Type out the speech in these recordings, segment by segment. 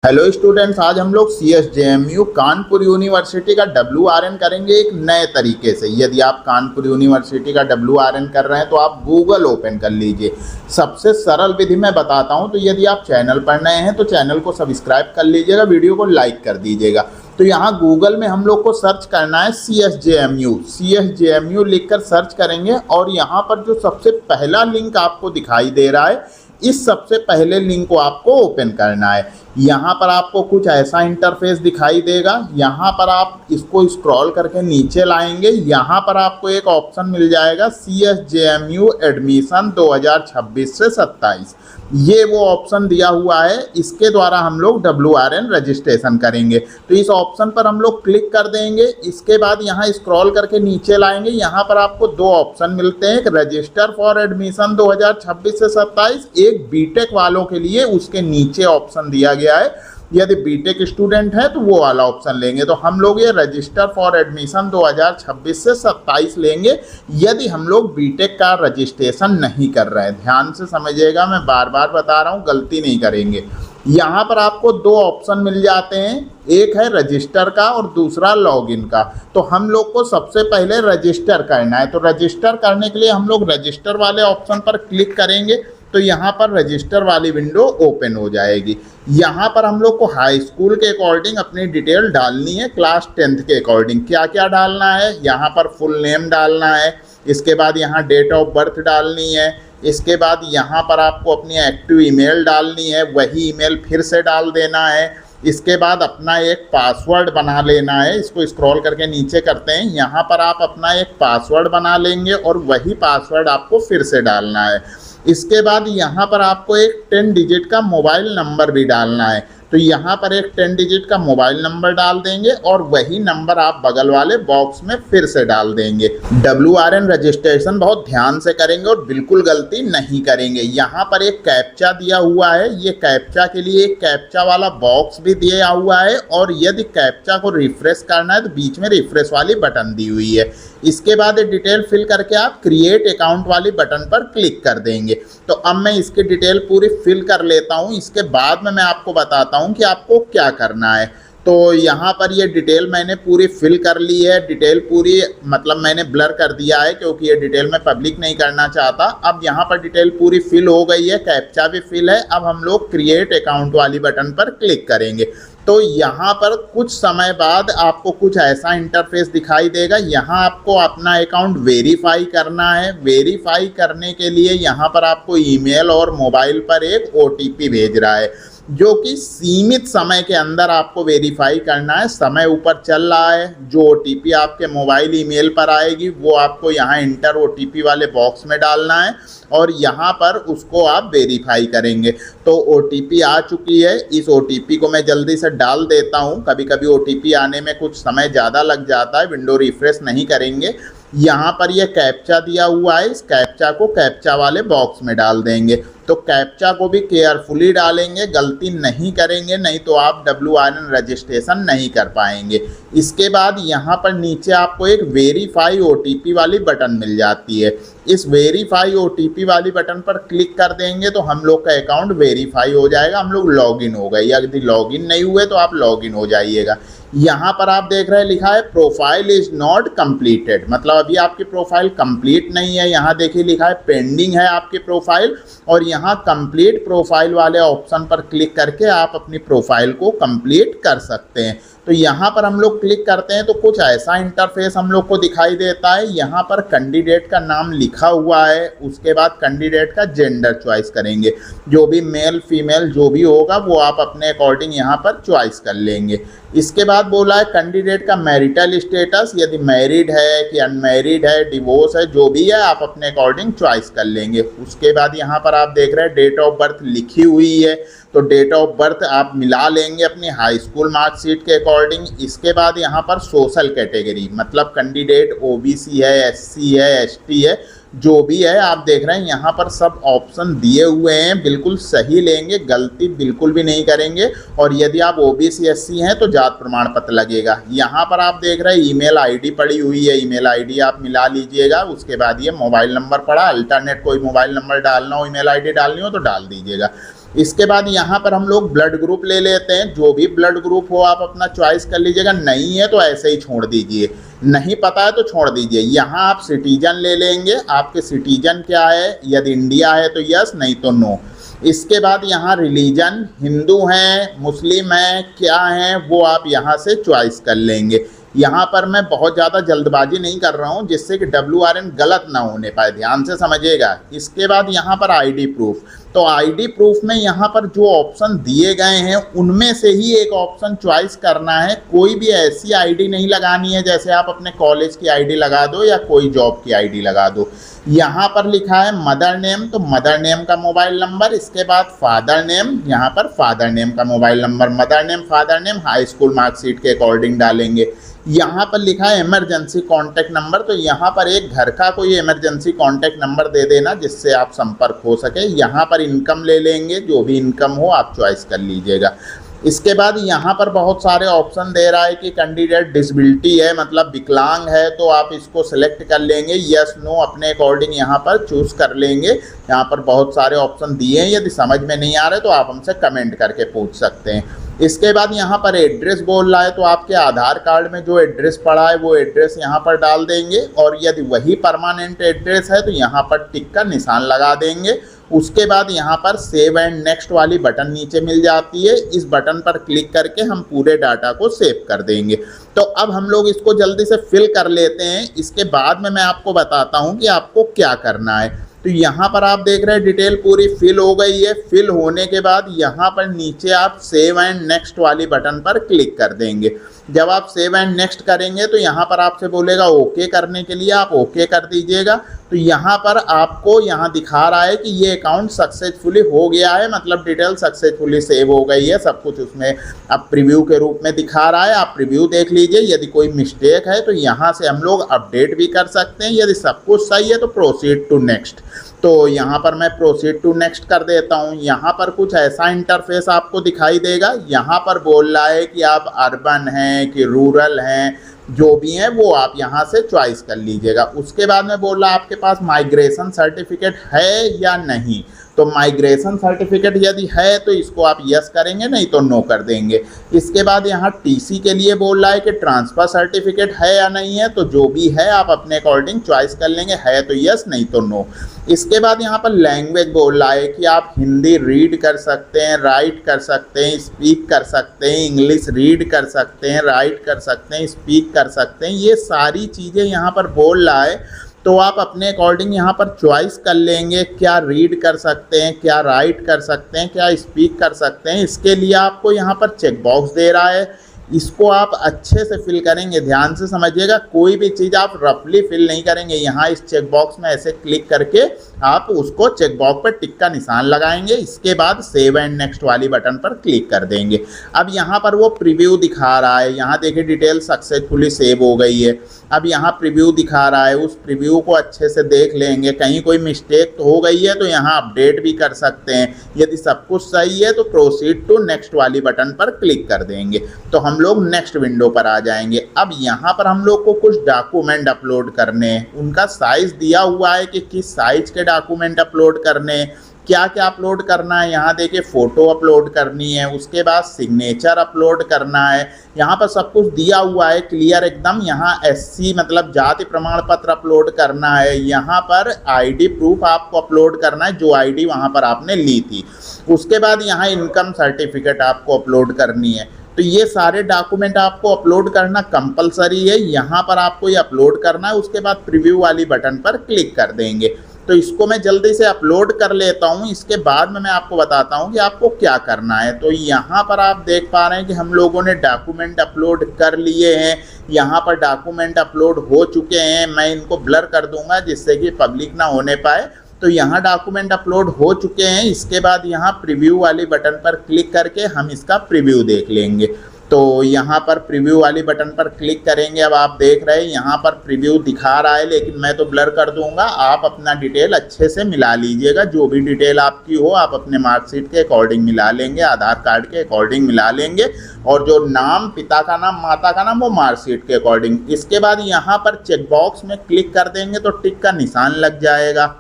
Hello students, आज हम लोग CSJMU कानपुर यूनिवर्सिटी का WRN करेंगे एक नए तरीके से। यदि आप कानपुर यूनिवर्सिटी का WRN कर रहे हैं तो आप गूगल ओपन कर लीजिए। सबसे सरल विधि मैं बताता हूं। तो यदि आप चैनल पर नए हैं तो चैनल को सब्सक्राइब कर लीजिएगा, वीडियो को लाइक कर दीजिएगा। तो यहाँ गूगल में हम लोग को सर्च करना है CSJMU लिखकर सर्च करेंगे और यहाँ पर जो सबसे पहला लिंक आपको दिखाई दे रहा है, इस सबसे पहले लिंक को आपको ओपन करना है। यहाँ पर आपको कुछ ऐसा इंटरफेस दिखाई देगा। यहाँ पर आप इसको स्क्रॉल करके नीचे लाएंगे। यहाँ पर आपको एक ऑप्शन मिल जाएगा CSJMU एडमिशन 2026 से 27। ये वो ऑप्शन दिया हुआ है, इसके द्वारा हम लोग WRN रजिस्ट्रेशन करेंगे। तो इस ऑप्शन पर हम लोग क्लिक कर देंगे। इसके बाद यहाँ स्क्रॉल करके नीचे लाएंगे। यहाँ पर आपको दो ऑप्शन मिलते हैं, एक रजिस्टर फॉर एडमिशन 2026 से 27, एक बीटेक वालों के लिए उसके नीचे ऑप्शन दिया गया है। यदि बीटेक स्टूडेंट है तो वो वाला ऑप्शन लेंगे। तो हम लोग ये रजिस्टर फॉर एडमिशन 2026 से 27 लेंगे यदि हम लोग बीटेक का रजिस्ट्रेशन नहीं कर रहे हैं। ध्यान से समझिएगा, मैं बार बार बता रहा हूँ, गलती नहीं करेंगे। यहाँ पर आपको दो ऑप्शन मिल जाते हैं, एक है रजिस्टर का और दूसरा लॉगिन का। तो हम लोग को सबसे पहले रजिस्टर करना है। तो रजिस्टर करने के लिए हम लोग रजिस्टर वाले ऑप्शन पर क्लिक करेंगे तो यहाँ पर रजिस्टर वाली विंडो ओपन हो जाएगी। यहाँ पर हम लोग को हाई स्कूल के अकॉर्डिंग अपनी डिटेल डालनी है, क्लास 10th के अकॉर्डिंग। क्या क्या डालना है, यहाँ पर फुल नेम डालना है, इसके बाद यहाँ डेट ऑफ बर्थ डालनी है, इसके बाद यहाँ पर आपको अपनी एक्टिव ईमेल डालनी है, वही ईमेल फिर से डाल देना है। इसके बाद अपना एक पासवर्ड बना लेना है। इसको स्क्रॉल करके नीचे करते हैं, यहाँ पर आप अपना एक पासवर्ड बना लेंगे और वही पासवर्ड आपको फिर से डालना है। इसके बाद यहाँ पर आपको एक 10 डिजिट का मोबाइल नंबर भी डालना है। तो यहाँ पर एक 10 डिजिट का मोबाइल नंबर डाल देंगे और वही नंबर आप बगल वाले बॉक्स में फिर से डाल देंगे। WRN रजिस्ट्रेशन बहुत ध्यान से करेंगे और बिल्कुल गलती नहीं करेंगे। यहाँ पर एक कैप्चा दिया हुआ है, ये कैप्चा के लिए एक कैप्चा वाला बॉक्स भी दिया हुआ है और यदि कैप्चा को रिफ्रेश करना है तो बीच में रिफ्रेश वाली बटन दी हुई है। इसके बाद ये डिटेल फिल करके आप क्रिएट अकाउंट वाली बटन पर क्लिक कर देंगे। तो अब मैं इसकी डिटेल पूरी फिल कर लेता हूँ, इसके बाद में मैं आपको बताता हूँ कि आपको क्या करना है। तो यहाँ पर ये डिटेल मैंने पूरी फिल कर ली है। डिटेल पूरी मतलब मैंने ब्लर कर दिया है क्योंकि ये डिटेल मैं पब्लिक नहीं करना चाहता। अब यहाँ पर डिटेल पूरी फिल हो गई है, कैप्चा भी फिल है। अब हम लोग क्रिएट अकाउंट वाली बटन पर क्लिक करेंगे। तो यहाँ पर कुछ समय बाद आपको कुछ ऐसा इंटरफेस दिखाई देगा। यहाँ आपको अपना अकाउंट वेरीफाई करना है। वेरीफाई करने के लिए यहाँ पर आपको ईमेल और मोबाइल पर एक OTP भेज रहा है, जो कि सीमित समय के अंदर आपको वेरीफाई करना है। समय ऊपर चल रहा है, जो OTP आपके मोबाइल ईमेल पर आएगी वो आपको यहाँ इंटर OTP वाले बॉक्स में डालना है और यहाँ पर उसको आप वेरीफाई करेंगे। तो OTP आ चुकी है, इस OTP को मैं जल्दी से डाल देता हूँ। कभी कभी OTP आने में कुछ समय ज़्यादा लग जाता है, विंडो रिफ्रेश नहीं करेंगे। यहाँ पर ये कैप्चा दिया हुआ है, इस कैप्चा को कैप्चा वाले बॉक्स में डाल देंगे। तो कैप्चा को भी केयरफुली डालेंगे, गलती नहीं करेंगे, नहीं तो आप WRN रजिस्ट्रेशन नहीं कर पाएंगे। इसके बाद यहाँ पर नीचे आपको एक वेरीफाई OTP वाली बटन मिल जाती है। इस वेरीफाई OTP वाली बटन पर क्लिक कर देंगे तो हम लोग का अकाउंट वेरीफाई हो जाएगा, हम लोग लॉगिन हो गए। यदि लॉगिन नहीं हुए तो आप लॉगिन हो जाइएगा। यहाँ पर आप देख रहे हैं लिखा है प्रोफाइल इज नॉट कंप्लीटेड, मतलब अभी आपकी प्रोफाइल कंप्लीट नहीं है। यहाँ देखिए लिखा है पेंडिंग है आपकी प्रोफाइल, और यहाँ कंप्लीट प्रोफाइल वाले ऑप्शन पर क्लिक करके आप अपनी प्रोफाइल को कंप्लीट कर सकते हैं। तो यहाँ पर हम लोग क्लिक करते हैं तो कुछ ऐसा इंटरफेस हम लोग को दिखाई देता है। यहाँ पर कैंडिडेट का नाम लिखा हुआ है, उसके बाद कैंडिडेट का जेंडर चॉइस करेंगे। जो भी मेल फीमेल जो भी होगा वो आप अपने अकॉर्डिंग यहाँ पर चॉइस कर लेंगे। इसके बाद बोला है कैंडिडेट का मैरिटल स्टेटस, यदि मैरिड है कि अनमैरिड है, डिवोर्स है, जो भी है आप अपने अकॉर्डिंग चॉइस कर लेंगे। उसके बाद यहाँ पर आप देख रहे हैं डेट ऑफ बर्थ लिखी हुई है, तो डेट ऑफ बर्थ आप मिला लेंगे अपनी हाई स्कूल मार्कशीट के अकॉर्डिंग। इसके बाद यहाँ पर सोशल कैटेगरी, मतलब कैंडिडेट OBC है, SC है, ST है, जो भी है आप देख रहे हैं यहाँ पर सब ऑप्शन दिए हुए हैं। बिल्कुल सही लेंगे, गलती बिल्कुल भी नहीं करेंगे। और यदि आप OBC SC हैं तो जात प्रमाण पत्र लगेगा। यहाँ पर आप देख रहे हैं ईमेल ID पड़ी हुई है, ईमेल ID आप मिला लीजिएगा। उसके बाद ये मोबाइल नंबर पड़ा, अल्टरनेट कोई मोबाइल नंबर डालना हो, ईमेल ID डालनी हो तो डाल दीजिएगा। इसके बाद यहाँ पर हम लोग ब्लड ग्रुप ले लेते हैं, जो भी ब्लड ग्रुप हो आप अपना चॉइस कर लीजिएगा, नहीं है तो ऐसे ही छोड़ दीजिए, नहीं पता है तो छोड़ दीजिए। यहाँ आप सिटीजन ले लेंगे, आपके सिटीजन क्या है, यदि इंडिया है तो यस, नहीं तो नो। इसके बाद यहाँ रिलीजन, हिंदू हैं, मुस्लिम हैं, क्या हैं, वो आप यहाँ से चॉइस कर लेंगे। यहाँ पर मैं बहुत ज़्यादा जल्दबाजी नहीं कर रहा हूँ जिससे कि WRN गलत ना होने पाए, ध्यान से समझिएगा। इसके बाद यहाँ पर ID प्रूफ, तो ID प्रूफ में यहाँ पर जो ऑप्शन दिए गए हैं उनमें से ही एक ऑप्शन चॉइस करना है। कोई भी ऐसी ID नहीं लगानी है जैसे आप अपने कॉलेज की ID लगा दो या कोई जॉब की ID लगा दो। यहाँ पर लिखा है मदर नेम, तो मदर नेम का मोबाइल नंबर, इसके बाद फादर नेम, यहाँ पर फादर नेम का mobile number, mother name, father name, high school marksheet के अकॉर्डिंग डालेंगे। यहाँ पर लिखा है इमरजेंसी कॉन्टैक्ट नंबर, तो यहाँ पर एक घर का कोई इमरजेंसी कॉन्टैक्ट नंबर दे देना जिससे आप संपर्क हो सके। यहाँ पर इनकम ले लेंगे, जो भी इनकम हो आप चॉइस कर लीजिएगा। इसके बाद यहाँ पर बहुत सारे ऑप्शन दे रहा है कि कैंडिडेट डिसेबिलिटी है, मतलब विकलांग है, तो आप इसको सिलेक्ट कर लेंगे, यस नो अपने अकॉर्डिंग यहाँ पर चूज़ कर लेंगे। यहाँ पर बहुत सारे ऑप्शन दिए हैं, यदि समझ में नहीं आ रहे तो आप हमसे कमेंट करके पूछ सकते हैं। इसके बाद यहाँ पर एड्रेस बोल रहा है, तो आपके आधार कार्ड में जो एड्रेस पड़ा है वो एड्रेस यहाँ पर डाल देंगे, और यदि वही परमानेंट एड्रेस है तो यहाँ पर टिक का निशान लगा देंगे। उसके बाद यहाँ पर सेव एंड नेक्स्ट वाली बटन नीचे मिल जाती है, इस बटन पर क्लिक करके हम पूरे डाटा को सेव कर देंगे। तो अब हम लोग इसको जल्दी से फिल कर लेते हैं, इसके बाद में मैं आपको बताता हूँ कि आपको क्या करना है। तो यहाँ पर आप देख रहे हैं डिटेल पूरी फिल हो गई है। फिल होने के बाद यहाँ पर नीचे आप सेव एंड नेक्स्ट वाली बटन पर क्लिक कर देंगे। जब आप सेव एंड नेक्स्ट करेंगे तो यहाँ पर आपसे बोलेगा ओके करने के लिए, आप ओके कर दीजिएगा। तो यहाँ पर आपको यहाँ दिखा रहा है कि ये अकाउंट सक्सेसफुली हो गया है, मतलब डिटेल सक्सेसफुली सेव हो गई है, सब कुछ उसमें अब प्रीव्यू के रूप में दिखा रहा है। आप प्रीव्यू देख लीजिए, यदि कोई मिस्टेक है तो यहाँ से हम लोग अपडेट भी कर सकते हैं। यदि सब कुछ सही है तो प्रोसीड टू नेक्स्ट, तो यहाँ पर मैं प्रोसीड टू नेक्स्ट कर देता हूँ। यहाँ पर कुछ ऐसा इंटरफेस आपको दिखाई देगा। यहाँ पर बोल रहा है कि आप अर्बन हैं कि रूरल हैं, जो भी हैं वो आप यहाँ से चॉइस कर लीजिएगा। उसके बाद में बोल रहा है आपके पास माइग्रेशन सर्टिफिकेट है या नहीं, तो माइग्रेशन सर्टिफिकेट यदि है तो इसको आप यस करेंगे, नहीं तो नो कर देंगे। इसके बाद यहाँ टीसी के लिए बोल रहा है कि ट्रांसफ़र सर्टिफिकेट है या नहीं है, तो जो भी है आप अपने अकॉर्डिंग चॉइस कर लेंगे, है तो यस, नहीं तो नो। इसके बाद यहाँ पर लैंग्वेज बोल रहा है कि आप हिंदी रीड कर सकते हैं, राइट कर सकते हैं, स्पीक कर सकते हैं, इंग्लिश रीड कर सकते हैं, राइट कर सकते हैं, स्पीक कर सकते हैं, ये सारी चीज़ें यहाँ पर बोल रहा है। तो आप अपने अकॉर्डिंग यहाँ पर चॉइस कर लेंगे, क्या रीड कर सकते हैं, क्या राइट कर सकते हैं, क्या स्पीक कर सकते हैं। इसके लिए आपको यहाँ पर चेक बॉक्स दे रहा है, इसको आप अच्छे से फिल करेंगे, ध्यान से समझिएगा, कोई भी चीज़ आप रफली फिल नहीं करेंगे। यहाँ इस चेक बॉक्स में ऐसे क्लिक करके आप उसको चेक बॉक्स पर टिक का निशान लगाएंगे। इसके बाद सेव एंड नेक्स्ट वाली बटन पर क्लिक कर देंगे। अब यहाँ पर वो प्रीव्यू दिखा रहा है, यहाँ देखिए डिटेल सक्सेसफुली सेव हो गई है। अब यहाँ प्रीव्यू दिखा रहा है, उस प्रीव्यू को अच्छे से देख लेंगे, कहीं कोई मिस्टेक तो हो गई है तो यहाँ अपडेट भी कर सकते हैं। यदि सब कुछ सही है तो प्रोसीड टू नेक्स्ट वाली बटन पर क्लिक कर देंगे, तो हम लोग नेक्स्ट विंडो पर आ जाएंगे। अब यहाँ पर हम लोग को कुछ डॉक्यूमेंट अपलोड करने हैं, उनका साइज़ दिया हुआ है कि किस साइज़ के डॉक्यूमेंट अपलोड करने, क्या क्या अपलोड करना है। यहाँ देखिए फ़ोटो अपलोड करनी है, उसके बाद सिग्नेचर अपलोड करना है, यहाँ पर सब कुछ दिया हुआ है क्लियर एकदम। यहाँ SC मतलब जाति प्रमाण पत्र अपलोड करना है, यहाँ पर ID प्रूफ आपको अपलोड करना है, जो ID वहाँ पर आपने ली थी। उसके बाद यहाँ इनकम सर्टिफिकेट आपको अपलोड करनी है। तो ये सारे डॉक्यूमेंट आपको अपलोड करना कंपलसरी है, यहाँ पर आपको ये अपलोड करना है। उसके बाद प्रीव्यू वाली बटन पर क्लिक कर देंगे। तो इसको मैं जल्दी से अपलोड कर लेता हूँ, इसके बाद में मैं आपको बताता हूँ कि आपको क्या करना है। तो यहाँ पर आप देख पा रहे हैं कि हम लोगों ने डॉक्यूमेंट अपलोड कर लिए हैं, यहाँ पर डॉक्यूमेंट अपलोड हो चुके हैं। मैं इनको ब्लर कर दूंगा जिससे कि पब्लिक ना होने पाए। तो यहाँ डॉक्यूमेंट अपलोड हो चुके हैं। इसके बाद यहाँ प्रीव्यू वाली बटन पर क्लिक करके हम इसका प्रीव्यू देख लेंगे। तो यहाँ पर प्रीव्यू वाली बटन पर क्लिक करेंगे। अब आप देख रहे हैं यहाँ पर प्रीव्यू दिखा रहा है, लेकिन मैं तो ब्लर कर दूंगा। आप अपना डिटेल अच्छे से मिला लीजिएगा, जो भी डिटेल आपकी हो आप अपने मार्कशीट के अकॉर्डिंग मिला लेंगे, आधार कार्ड के अकॉर्डिंग मिला लेंगे, और जो नाम, पिता का नाम, माता का नाम, वो मार्कशीट के अकॉर्डिंग। इसके बाद यहाँ पर चेक बॉक्स में क्लिक कर देंगे तो टिक का निशान लग जाएगा।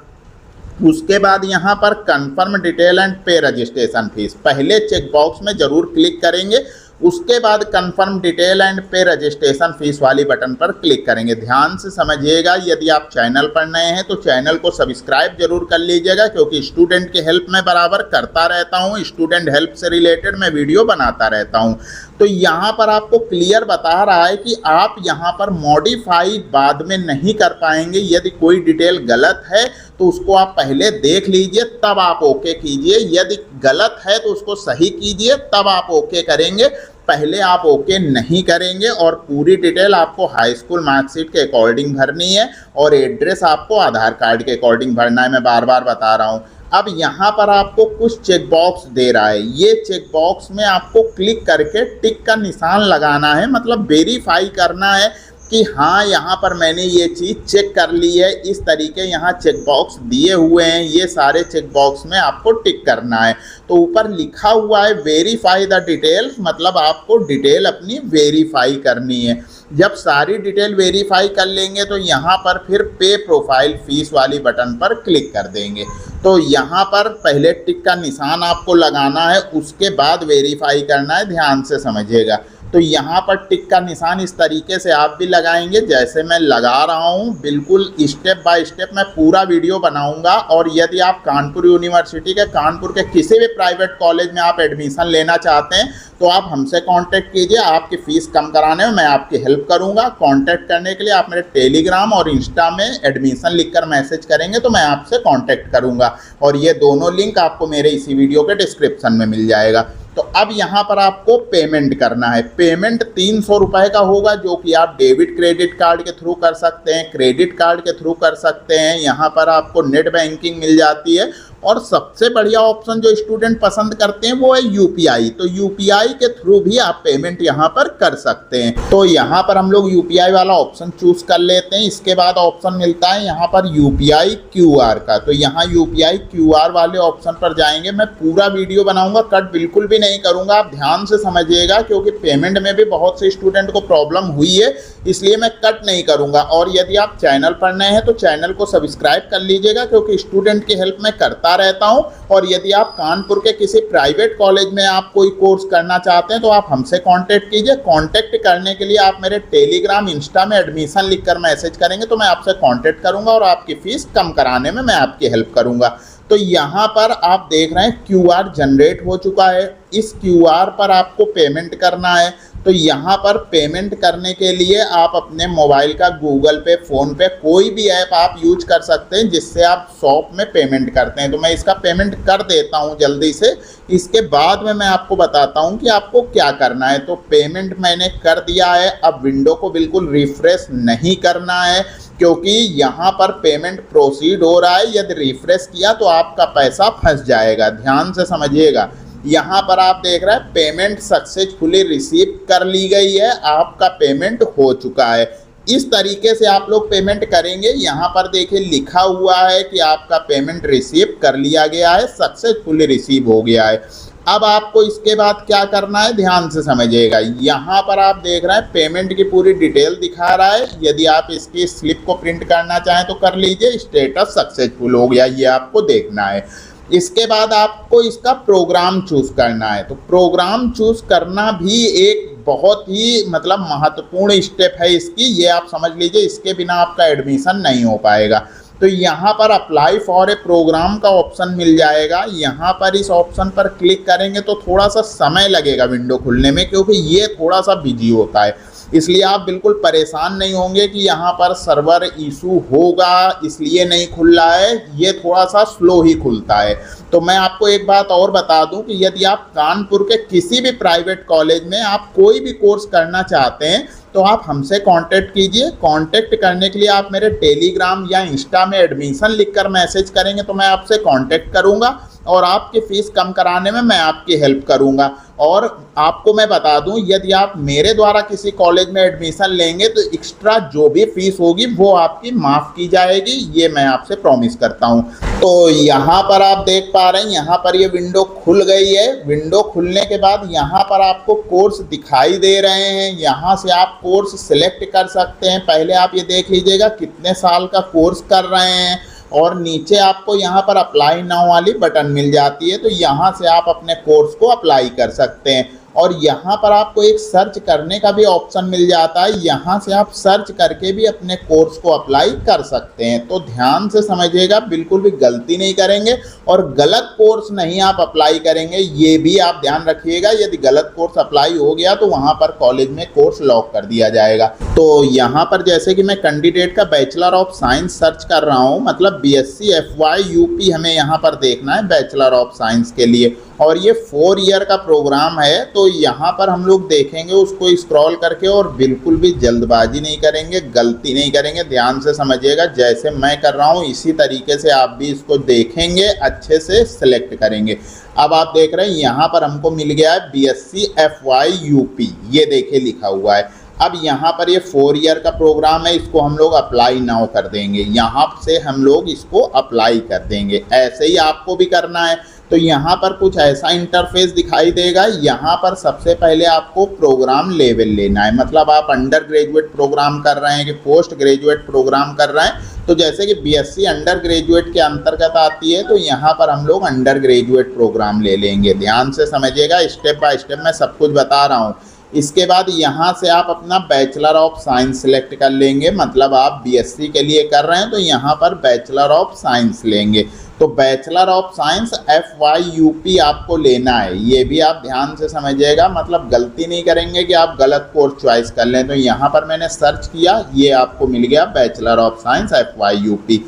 उसके बाद यहाँ पर कंफर्म डिटेल एंड पे रजिस्ट्रेशन फीस, पहले चेक बॉक्स में जरूर क्लिक करेंगे, उसके बाद कंफर्म डिटेल एंड पे रजिस्ट्रेशन फीस वाली बटन पर क्लिक करेंगे। ध्यान से समझिएगा, यदि आप चैनल पर नए हैं तो चैनल को सब्सक्राइब जरूर कर लीजिएगा, क्योंकि स्टूडेंट की हेल्प मैं बराबर करता रहता हूं, स्टूडेंट हेल्प से रिलेटेड मैं वीडियो बनाता रहता हूं। तो यहाँ पर आपको क्लियर बता रहा है कि आप यहाँ पर मॉडिफाई बाद में नहीं कर पाएंगे। यदि कोई डिटेल गलत है तो उसको आप पहले देख लीजिए, तब आप ओके कीजिए। यदि गलत है तो उसको सही कीजिए, तब आप ओके करेंगे, पहले आप ओके नहीं करेंगे। और पूरी डिटेल आपको हाई स्कूल मार्कशीट के अकॉर्डिंग भरनी है और एड्रेस आपको आधार कार्ड के अकॉर्डिंग भरना है, मैं बार बार बता रहा हूँ। अब यहाँ पर आपको कुछ चेक बॉक्स दे रहा है, ये चेक बॉक्स में आपको क्लिक करके टिक का निशान लगाना है, मतलब वेरीफाई करना है कि हाँ यहाँ पर मैंने ये चीज़ चेक कर ली है। इस तरीके यहाँ चेक बॉक्स दिए हुए हैं, ये सारे चेक बॉक्स में आपको टिक करना है। तो ऊपर लिखा हुआ है वेरीफाई द डिटेल्स, मतलब आपको डिटेल अपनी वेरीफाई करनी है। जब सारी डिटेल वेरीफाई कर लेंगे तो यहाँ पर फिर पे प्रोफाइल फीस वाली बटन पर क्लिक कर देंगे। तो यहाँ पर पहले टिक का निशान आपको लगाना है, उसके बाद वेरीफाई करना है, ध्यान से समझिएगा। तो यहाँ पर टिक का निशान इस तरीके से आप भी लगाएंगे जैसे मैं लगा रहा हूँ, बिल्कुल स्टेप बाय स्टेप मैं पूरा वीडियो बनाऊंगा। और यदि आप कानपुर यूनिवर्सिटी के, कानपुर के किसी भी प्राइवेट कॉलेज में आप एडमिशन लेना चाहते हैं तो आप हमसे कांटेक्ट कीजिए, आपकी फ़ीस कम कराने में मैं आपकी हेल्प करूंगा। कांटेक्ट करने के लिए आप मेरे टेलीग्राम और इंस्टा में एडमिशन लिखकर मैसेज करेंगे तो मैं आपसे कांटेक्ट करूंगा, और ये दोनों लिंक आपको मेरे इसी वीडियो के डिस्क्रिप्शन में मिल जाएगा। तो अब यहाँ पर आपको पेमेंट करना है। पेमेंट 300 रुपये का होगा, जो कि आप डेबिट क्रेडिट कार्ड के थ्रू कर सकते हैं, क्रेडिट कार्ड के थ्रू कर सकते हैं। यहाँ पर आपको नेट बैंकिंग मिल जाती है, और सबसे बढ़िया ऑप्शन जो स्टूडेंट पसंद करते हैं वो है यूपीआई। तो यूपीआई के थ्रू भी आप पेमेंट यहाँ पर कर सकते हैं। तो यहाँ पर हम लोग यूपीआई वाला ऑप्शन चूज कर लेते हैं। इसके बाद ऑप्शन मिलता है यहाँ पर यूपीआई क्यूआर का। तो यहाँ यूपीआई क्यूआर वाले ऑप्शन पर जाएंगे। मैं पूरा वीडियो बनाऊंगा, कट बिल्कुल भी नहीं करूंगा, आप ध्यान से समझिएगा, क्योंकि पेमेंट में भी बहुत से स्टूडेंट को प्रॉब्लम हुई है, इसलिए मैं कट नहीं करूंगा। और यदि आप चैनल पर नए हैं तो चैनल को सब्सक्राइब कर लीजिएगा, क्योंकि स्टूडेंट की हेल्प मैं करता रहता हूं। और यदि आप कानपुर के किसी प्राइवेट कॉलेज में आप कोई कोर्स करना चाहते हैं तो आप हमसे कांटेक्ट कीजिए। कांटेक्ट करने के लिए आप मेरे टेलीग्राम, इंस्टा में एडमिशन लिखकर मैसेज करेंगे तो मैं आपसे कांटेक्ट करूंगा और आपकी फीस कम कराने में मैं आपकी हेल्प करूंगा। तो यहाँ पर आप देख रहे हैं क्यूआर जनरेट हो चुका है। इस क्यूआर पर आपको पेमेंट करना है। तो यहाँ पर पेमेंट करने के लिए आप अपने मोबाइल का गूगल पे, फ़ोन पे, कोई भी ऐप आप यूज कर सकते हैं जिससे आप शॉप में पेमेंट करते हैं। तो मैं इसका पेमेंट कर देता हूँ जल्दी से, इसके बाद में मैं आपको बताता हूँ कि आपको क्या करना है। तो पेमेंट मैंने कर दिया है। अब विंडो को बिल्कुल रिफ्रेश नहीं करना है, क्योंकि यहाँ पर पेमेंट प्रोसीड हो रहा है। यदि रिफ्रेश किया तो आपका पैसा फंस जाएगा, ध्यान से समझिएगा। यहाँ पर आप देख रहे हैं पेमेंट सक्सेसफुली रिसीव कर ली गई है, आपका पेमेंट हो चुका है। इस तरीके से आप लोग पेमेंट करेंगे। यहाँ पर देखिए लिखा हुआ है कि आपका पेमेंट रिसीव कर लिया गया है, सक्सेसफुली रिसीव हो गया है। अब आपको इसके बाद क्या करना है, ध्यान से समझिएगा। यहाँ पर आप देख रहे हैं पेमेंट की पूरी डिटेल दिखा रहा है। यदि आप इसकी स्लिप को प्रिंट करना चाहें तो कर लीजिए। स्टेटस सक्सेसफुल हो गया, ये आपको देखना है। इसके बाद आपको इसका प्रोग्राम चूज करना है। तो प्रोग्राम चूज करना भी एक बहुत ही मतलब महत्वपूर्ण स्टेप है इसकी, ये आप समझ लीजिए। इसके बिना आपका एडमिशन नहीं हो पाएगा। तो यहाँ पर अप्लाई फॉर ए प्रोग्राम का ऑप्शन मिल जाएगा। यहाँ पर इस ऑप्शन पर क्लिक करेंगे तो थोड़ा सा समय लगेगा विंडो खुलने में, क्योंकि ये थोड़ा सा बिजी होता है। इसलिए आप बिल्कुल परेशान नहीं होंगे कि यहाँ पर सर्वर इशू होगा इसलिए नहीं खुल रहा है, ये थोड़ा सा स्लो ही खुलता है। तो मैं आपको एक बात और बता दूं कि यदि आप कानपुर के किसी भी प्राइवेट कॉलेज में आप कोई भी कोर्स करना चाहते हैं तो आप हमसे कांटेक्ट कीजिए। कांटेक्ट करने के लिए आप मेरे टेलीग्राम या इंस्टा में एडमिशन लिखकर मैसेज करेंगे तो मैं आपसे कांटेक्ट करूंगा और आपकी फ़ीस कम कराने में मैं आपकी हेल्प करूंगा। और आपको मैं बता दूं, यदि आप मेरे द्वारा किसी कॉलेज में एडमिशन लेंगे तो एक्स्ट्रा जो भी फीस होगी वो आपकी माफ़ की जाएगी, ये मैं आपसे प्रॉमिस करता हूं। तो यहाँ पर आप देख पा रहे हैं, यहाँ पर ये विंडो खुल गई है। विंडो खुलने के बाद यहाँ पर आपको कोर्स दिखाई दे रहे हैं। यहाँ से आप कोर्स सिलेक्ट कर सकते हैं। पहले आप ये देख लीजिएगा कितने साल का कोर्स कर रहे हैं, और नीचे आपको यहाँ पर अप्लाई नाउ वाली बटन मिल जाती है, तो यहाँ से आप अपने कोर्स को अप्लाई कर सकते हैं। और यहाँ पर आपको एक सर्च करने का भी ऑप्शन मिल जाता है, यहाँ से आप सर्च करके भी अपने कोर्स को अप्लाई कर सकते हैं। तो ध्यान से समझिएगा, बिल्कुल भी गलती नहीं करेंगे और गलत कोर्स नहीं आप अप्लाई करेंगे, ये भी आप ध्यान रखिएगा। यदि गलत कोर्स अप्लाई हो गया तो वहाँ पर कॉलेज में कोर्स लॉक कर दिया जाएगा। तो यहाँ पर जैसे कि मैं कैंडिडेट का बैचलर ऑफ साइंस सर्च कर रहा हूँ, मतलब BSc FY UP हमें यहाँ पर देखना है बैचलर ऑफ साइंस के लिए, और ये 4 ईयर का प्रोग्राम है। तो यहाँ पर हम लोग देखेंगे उसको स्क्रॉल करके, और बिल्कुल भी जल्दबाजी नहीं करेंगे, गलती नहीं करेंगे, ध्यान से समझिएगा। जैसे मैं कर रहा हूँ इसी तरीके से आप भी इसको देखेंगे, अच्छे से सिलेक्ट करेंगे। अब आप देख रहे हैं यहाँ पर हमको मिल गया है BSc FY UP, ये देखिए लिखा हुआ है। अब यहाँ पर ये 4 ईयर का प्रोग्राम है, इसको हम लोग अप्लाई नाउ कर देंगे, यहाँ से हम लोग इसको अप्लाई कर देंगे। ऐसे ही आपको भी करना है। तो यहाँ पर कुछ ऐसा इंटरफेस दिखाई देगा। यहाँ पर सबसे पहले आपको प्रोग्राम लेवल लेना है, मतलब आप अंडर ग्रेजुएट प्रोग्राम कर रहे हैं कि पोस्ट ग्रेजुएट प्रोग्राम कर रहे हैं। तो जैसे कि BSc अंडर ग्रेजुएट के अंतर्गत आती है, तो यहाँ पर हम लोग अंडर ग्रेजुएट प्रोग्राम ले लेंगे। ध्यान से समझिएगा, स्टेप बाय स्टेप मैं सब कुछ बता रहा हूँ। इसके बाद यहाँ से आप अपना बैचलर ऑफ साइंस सेलेक्ट कर लेंगे, मतलब आप BSc के लिए कर रहे हैं तो यहाँ पर बैचलर ऑफ साइंस लेंगे। तो bachelor of science FY UP आपको लेना है, ये भी आप ध्यान से समझिएगा, मतलब गलती नहीं करेंगे कि आप गलत कोर्स चॉइस कर लें। तो यहाँ पर मैंने सर्च किया, ये आपको मिल गया bachelor of science FY UP।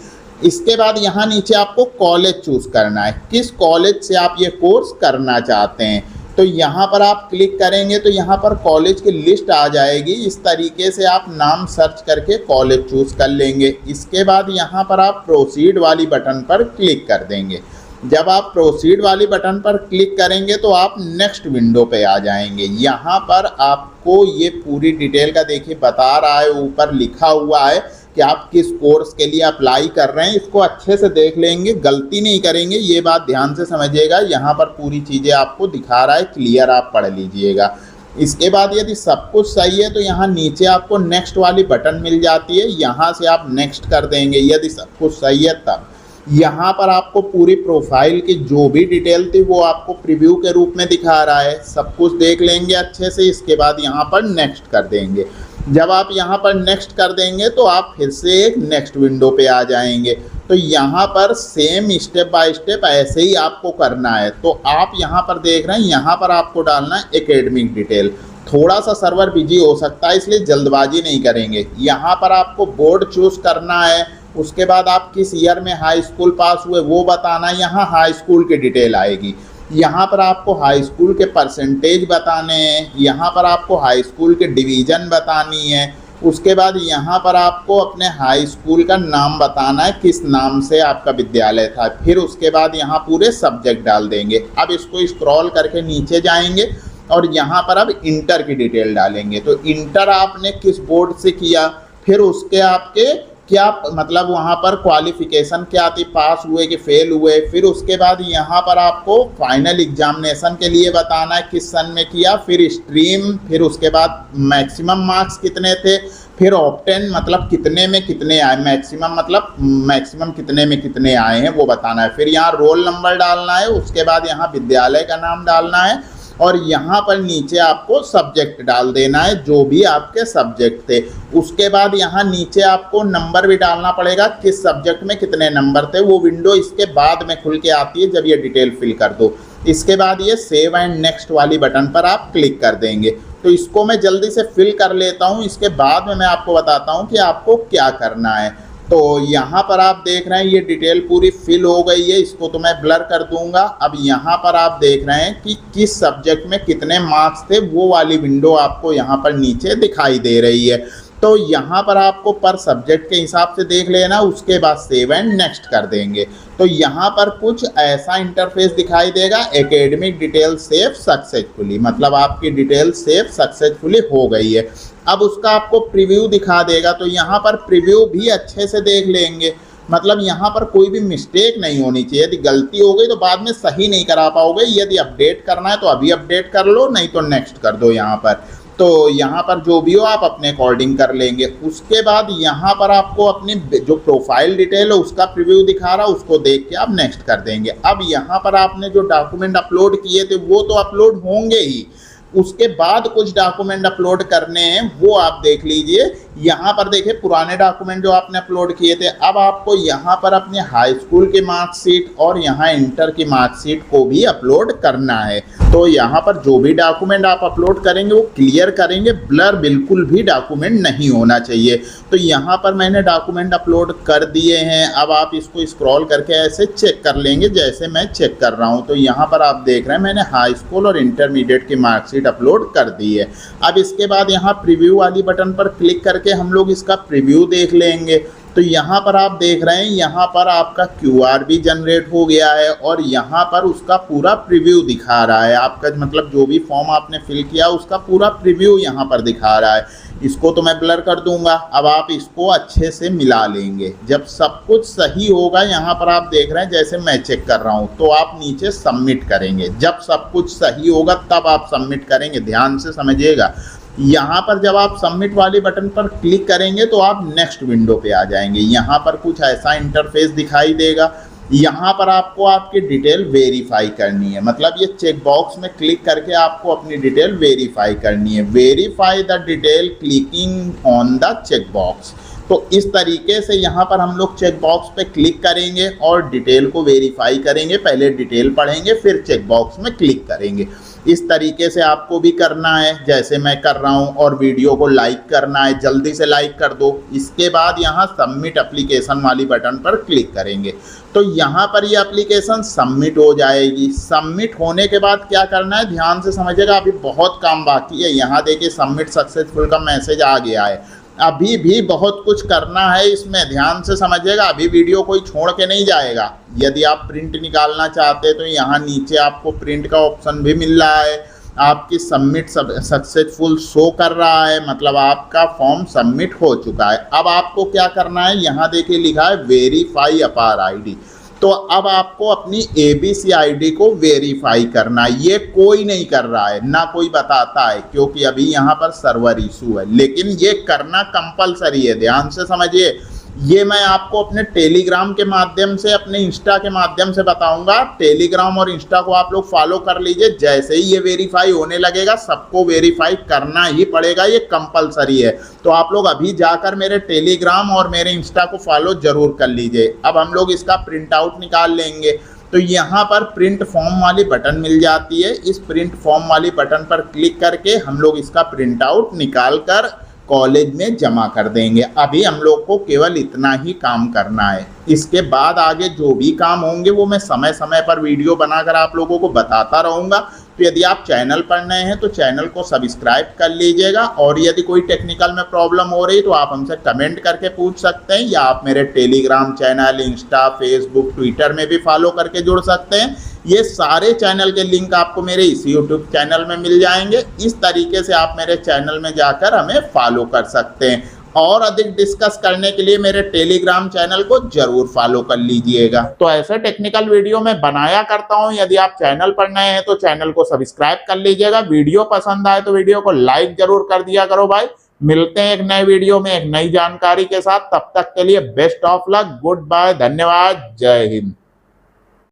इसके बाद यहाँ नीचे आपको कॉलेज चूज़ करना है, किस कॉलेज से आप ये कोर्स करना चाहते हैं। तो यहाँ पर आप क्लिक करेंगे तो यहाँ पर कॉलेज की लिस्ट आ जाएगी। इस तरीके से आप नाम सर्च करके कॉलेज चूज़ कर लेंगे। इसके बाद यहाँ पर आप प्रोसीड वाली बटन पर क्लिक कर देंगे। जब आप प्रोसीड वाली बटन पर क्लिक करेंगे तो आप नेक्स्ट विंडो पे आ जाएंगे। यहाँ पर आपको ये पूरी डिटेल का देखिए बता रहा है, ऊपर लिखा हुआ है कि आप किस कोर्स के लिए अप्लाई कर रहे हैं। इसको अच्छे से देख लेंगे, गलती नहीं करेंगे, ये बात ध्यान से समझिएगा। यहाँ पर पूरी चीज़ें आपको दिखा रहा है, क्लियर आप पढ़ लीजिएगा। इसके बाद यदि सब कुछ सही है तो यहाँ नीचे आपको नेक्स्ट वाली बटन मिल जाती है, यहाँ से आप नेक्स्ट कर देंगे यदि सब कुछ सही है तब। यहाँ पर आपको पूरी प्रोफाइल की जो भी डिटेल थी वो आपको प्रीव्यू के रूप में दिखा रहा है, सब कुछ देख लेंगे अच्छे से। इसके बाद यहाँ पर नेक्स्ट कर देंगे। जब आप यहाँ पर नेक्स्ट कर देंगे तो आप फिर से एक नेक्स्ट विंडो पे आ जाएंगे। तो यहाँ पर सेम स्टेप बाय स्टेप ऐसे ही आपको करना है। तो आप यहाँ पर देख रहे हैं, यहाँ पर आपको डालना है एकेडमिक डिटेल। थोड़ा सा सर्वर बिजी हो सकता है इसलिए जल्दबाजी नहीं करेंगे। यहाँ पर आपको बोर्ड चूज़ करना है, उसके बाद आप किस ईयर में हाई स्कूल पास हुए वो बताना है। यहाँ हाई स्कूल की डिटेल आएगी। यहाँ पर आपको हाई स्कूल के परसेंटेज बताने हैं, यहाँ पर आपको हाई स्कूल के डिवीज़न बतानी है। उसके बाद यहाँ पर आपको अपने हाई स्कूल का नाम बताना है, किस नाम से आपका विद्यालय था। फिर उसके बाद यहाँ पूरे सब्जेक्ट डाल देंगे। अब इसको स्क्रॉल करके नीचे जाएंगे और यहाँ पर अब इंटर की डिटेल डालेंगे। तो इंटर आपने किस बोर्ड से किया, फिर उसके आपके क्या मतलब वहाँ पर क्वालिफिकेशन क्या थी, पास हुए कि फेल हुए। फिर उसके बाद यहाँ पर आपको फाइनल एग्जामिनेशन के लिए बताना है किस सन में किया, फिर स्ट्रीम, फिर उसके बाद मैक्सिमम मार्क्स कितने थे, फिर ऑप्टेन मतलब कितने में कितने आए, मैक्सिमम मतलब मैक्सिमम कितने में कितने आए हैं वो बताना है। फिर यहाँ रोल नंबर डालना है, उसके बाद यहाँ विद्यालय का नाम डालना है और यहाँ पर नीचे आपको सब्जेक्ट डाल देना है, जो भी आपके सब्जेक्ट थे। उसके बाद यहाँ नीचे आपको नंबर भी डालना पड़ेगा, किस सब्जेक्ट में कितने नंबर थे। वो विंडो इसके बाद में खुल के आती है जब ये डिटेल फिल कर दो। इसके बाद ये सेव एंड नेक्स्ट वाली बटन पर आप क्लिक कर देंगे। तो इसको मैं जल्दी से फिल कर लेता हूँ, इसके बाद में मैं आपको बताता हूँ कि आपको क्या करना है। तो यहाँ पर आप देख रहे हैं ये डिटेल पूरी फिल हो गई है, इसको तो मैं ब्लर कर दूंगा। अब यहाँ पर आप देख रहे हैं कि किस सब्जेक्ट में कितने मार्क्स थे, वो वाली विंडो आपको यहाँ पर नीचे दिखाई दे रही है। तो यहाँ पर आपको पर सब्जेक्ट के हिसाब से देख लेना, उसके बाद सेव एंड नेक्स्ट कर देंगे। तो यहाँ पर कुछ ऐसा इंटरफेस दिखाई देगा, एकेडमिक डिटेल सेव सक्सेसफुली, मतलब आपकी डिटेल सेव सक्सेसफुली हो गई है। अब उसका आपको प्रीव्यू दिखा देगा। तो यहाँ पर प्रीव्यू भी अच्छे से देख लेंगे, मतलब यहाँ पर कोई भी मिस्टेक नहीं होनी चाहिए। यदि गलती हो गई तो बाद में सही नहीं करा पाओगे। यदि अपडेट करना है तो अभी अपडेट कर लो, नहीं तो नेक्स्ट कर दो यहाँ पर। तो यहाँ पर जो भी हो आप अपने अकॉर्डिंग कर लेंगे। उसके बाद यहाँ पर आपको अपनी जो प्रोफाइल डिटेल है उसका प्रीव्यू दिखा रहा है, उसको देख के आप नेक्स्ट कर देंगे। अब यहाँ पर आपने जो डॉक्यूमेंट अपलोड किए थे वो तो अपलोड होंगे ही, उसके बाद कुछ डॉक्यूमेंट अपलोड करने हैं, वो आप देख लीजिए। यहाँ पर देखिए पुराने डॉक्यूमेंट जो आपने अपलोड किए थे, अब आपको यहाँ पर अपने हाई स्कूल की मार्कशीट और यहाँ इंटर की मार्कशीट को भी अपलोड करना है। तो यहाँ पर जो भी डॉक्यूमेंट आप अपलोड करेंगे वो क्लियर करेंगे, ब्लर बिल्कुल भी डॉक्यूमेंट नहीं होना चाहिए। तो यहाँ पर मैंने डॉक्यूमेंट अपलोड कर दिए हैं। अब आप इसको स्क्रॉल करके ऐसे चेक कर लेंगे जैसे मैं चेक कर रहा हूँ। तो यहाँ पर आप देख रहे हैं मैंने हाई स्कूल और इंटरमीडिएट की मार्कशीट अपलोड कर दी है। अब इसके बाद यहाँ प्रीव्यू वाली बटन पर क्लिक करके हम लोग इसका प्रीव्यू देख लेंगे। तो यहाँ पर आप देख रहे हैं यहाँ पर आपका QR भी जनरेट हो गया है और यहाँ पर उसका पूरा प्रीव्यू दिखा रहा है। आपका मतलब जो भी फॉर्म आपने फिल किया उसका पूरा प्रीव्यू यहाँ पर दिखा रहा है। इसको तो मैं ब्लर कर दूंगा। अब आप इसको अच्छे से मिला लेंगे। जब सब कुछ सही होगा, यहाँ पर आप देख रहे हैं जैसे मैं चेक कर रहा हूँ, तो आप नीचे सबमिट करेंगे। जब सब कुछ सही होगा तब आप सबमिट करेंगे, ध्यान से समझिएगा। यहाँ पर जब आप सबमिट वाले बटन पर क्लिक करेंगे तो आप नेक्स्ट विंडो पे आ जाएंगे। यहाँ पर कुछ ऐसा इंटरफेस दिखाई देगा। यहाँ पर आपको आपकी डिटेल वेरीफाई करनी है, मतलब ये चेक बॉक्स में क्लिक करके आपको अपनी डिटेल वेरीफाई करनी है। Verify the detail clicking on the check box. तो इस तरीके से यहाँ पर हम लोग चेक बॉक्स पे क्लिक करेंगे और डिटेल को वेरीफाई करेंगे। पहले डिटेल पढ़ेंगे फिर चेक बॉक्स में क्लिक करेंगे। इस तरीके से आपको भी करना है जैसे मैं कर रहा हूँ। और वीडियो को लाइक करना है, जल्दी से लाइक कर दो। इसके बाद यहाँ सबमिट एप्लीकेशन वाली बटन पर क्लिक करेंगे तो यहाँ पर ये एप्लीकेशन सबमिट हो जाएगी। सबमिट होने के बाद क्या करना है ध्यान से समझिएगा, अभी बहुत काम बाकी है। यहाँ देखिए सबमिट सक्सेसफुल का मैसेज आ गया है। अभी भी बहुत कुछ करना है इसमें, ध्यान से समझिएगा। अभी वीडियो कोई छोड़ के नहीं जाएगा। यदि आप प्रिंट निकालना चाहते हैं तो यहाँ नीचे आपको प्रिंट का ऑप्शन भी मिल रहा है। आपकी सबमिट सक्सेसफुल शो कर रहा है, मतलब आपका फॉर्म सबमिट हो चुका है। अब आपको क्या करना है, यहाँ देखिए लिखा है वेरीफाई अपार ID। तो अब आपको अपनी ABC ID को वेरीफाई करना है। ये कोई नहीं कर रहा है, ना कोई बताता है, क्योंकि अभी यहाँ पर सर्वर इशू है। लेकिन ये करना कंपलसरी है, ध्यान से समझिए। ये मैं आपको अपने टेलीग्राम के माध्यम से, अपने इंस्टा के माध्यम से बताऊंगा। टेलीग्राम और इंस्टा को आप लोग फॉलो कर लीजिए। जैसे ही ये वेरीफाई होने लगेगा सबको वेरीफाई करना ही पड़ेगा, ये कंपलसरी है। तो आप लोग अभी जाकर मेरे टेलीग्राम और मेरे इंस्टा को फॉलो जरूर कर लीजिए। अब हम लोग इसका प्रिंट आउट निकाल लेंगे। तो यहाँ पर प्रिंट फॉर्म वाली बटन मिल जाती है। इस प्रिंट फॉर्म वाली बटन पर क्लिक करके हम लोग इसका प्रिंट आउट निकाल कर कॉलेज में जमा कर देंगे। अभी हम लोग को केवल इतना ही काम करना है। इसके बाद आगे जो भी काम होंगे वो मैं समय समय पर वीडियो बनाकर आप लोगों को बताता रहूँगा। तो यदि आप चैनल पर नए हैं तो चैनल को सब्सक्राइब कर लीजिएगा। और यदि कोई टेक्निकल में प्रॉब्लम हो रही तो आप हमसे कमेंट करके पूछ सकते हैं, या आप मेरे Telegram channel, Insta, Facebook, Twitter में भी फॉलो करके जुड़ सकते हैं। ये सारे चैनल के लिंक आपको मेरे इस यूट्यूब चैनल में मिल जाएंगे। इस तरीके से आप मेरे चैनल में जाकर हमें फॉलो कर सकते हैं। और अधिक डिस्कस करने के लिए मेरे टेलीग्राम चैनल को जरूर फॉलो कर लीजिएगा। तो ऐसे टेक्निकल वीडियो मैं बनाया करता हूं। यदि आप चैनल पर नए हैं तो चैनल को सब्सक्राइब कर लीजिएगा। वीडियो पसंद आए तो वीडियो को लाइक जरूर कर दिया करो भाई। मिलते हैं एक नए वीडियो में एक नई जानकारी के साथ। तब तक के लिए best of luck, good bye, धन्यवाद, जय हिंद।